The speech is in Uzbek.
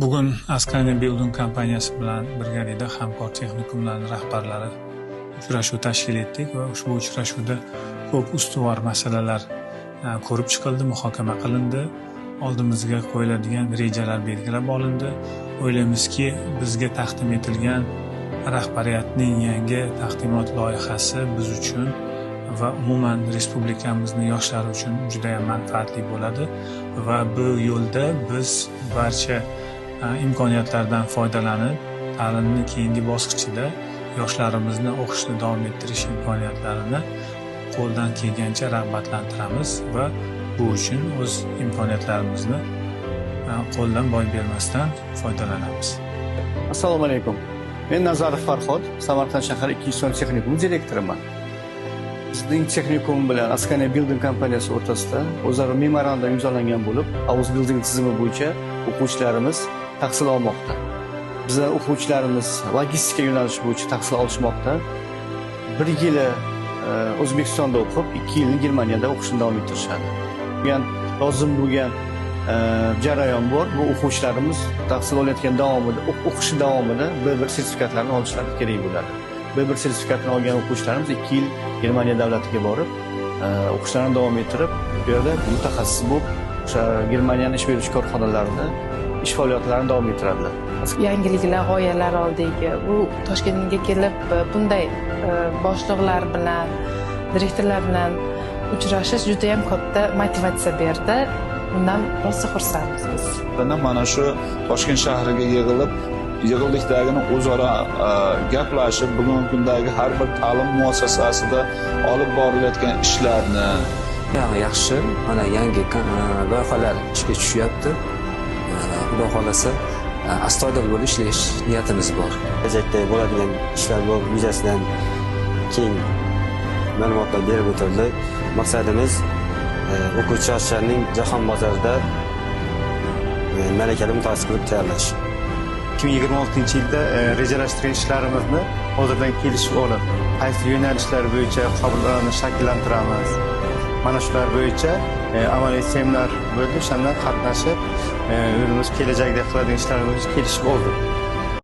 Bugun Askania Building kompaniyasi bilan birgalikda hamkor texnikumlarning rahbarlari uchrashuv tashkil etdik va ushbu uchrashuvda ko'p ustuvor masalalar ko'rib chiqildi, muhokama qilindi. Oldimizga qo'yiladigan rejalar belgilab olindi. O'ylaymizki, bizga taqdim etilgan rahbariyatning yangi taqdimot loyihasi biz uchun va umuman respublikamizning yoshlari uchun juda ham manfaatli bo'ladi va bu yo'lda biz barcha imkoniyatlardan foydalanib, ta'limning keyingi bosqichida yoshlarimizni o'qishni davom ettirish imkoniyatlarini qo'ldan kelgancha rag'batlantiramiz va bu uchun o'z imkoniyatlarimizni qo'ldan boy bermasdan foydalanamiz. Assalomu alaykum. Men Nazarov Farhod, Samarqand shahar 2 texnikum direktoriman. Bizning texnikum bilan Askania Building kompaniyasi o'rtasida o'zaro memorandum imzolangan bo'lib, House Building tizimi bo'yicha o'quvchilarimiz tahsil olmoqda. Bizning o'quvchilarimiz logistika yo'nalishi bo'yicha tahsil olishmoqda. 1 yil O'zbekistonda o'qib, 2 yilni Germaniyada o'qishni davom ettirishadi. Yani lozim bo'lgan jarayon bor. Bu o'quvchilarimiz tahsil olayotgan davomida, o'qishi davomida B1 sertifikatlarini olishlari kerak bo'ladi. B1 sertifikatini olgan o'quvchilarimiz 2 yil Germaniya davlatiga borib, o'qishlarini davom ettirib, bu yerda mutaxassis bo'lib, o'sha Germaniyaning ish beruvchi korxonalarida ish faoliyatlarini davom ettiradilar. Yangiliklar, g'oyalar oldik. U Toshkentga kelib bunday boshliqlar bilan, direktorlar bilan uchrashish juda ham katta motivatsiya berdi. Bundan rosa xursandmiz biz. Mana shu Toshkent shahriga yig'ildikdagini o'zaro gaplashib, bugungi kundagi har bir ta'lim muassasasida olib borilayotgan ishlarni yaxshi, mana yangi loyihalar ishga tushyapti. Xudo xolasa astoydil bo'lib ishlash niyatimiz bor. Kelajakda bo'ladigan ishlar yuzasidan keng ma'lumotlar berib o'tildi. Maqsadimiz o'quvchi yoshlarning jahon bozorida malakali mutaxassis qilib tayyorlash. 2026-yilda rejalashtirgan ishlarimizni hozirdan kelishib olib, qaysi yo'nalishlar bo'yicha qabullarni shakllantiramiz. Mana shular bo'yicha amaliy seminar bo'ldi, o'shandan qatnashib, o'zimiz kelajakda qiladigan ishlarimizni kelishib oldik.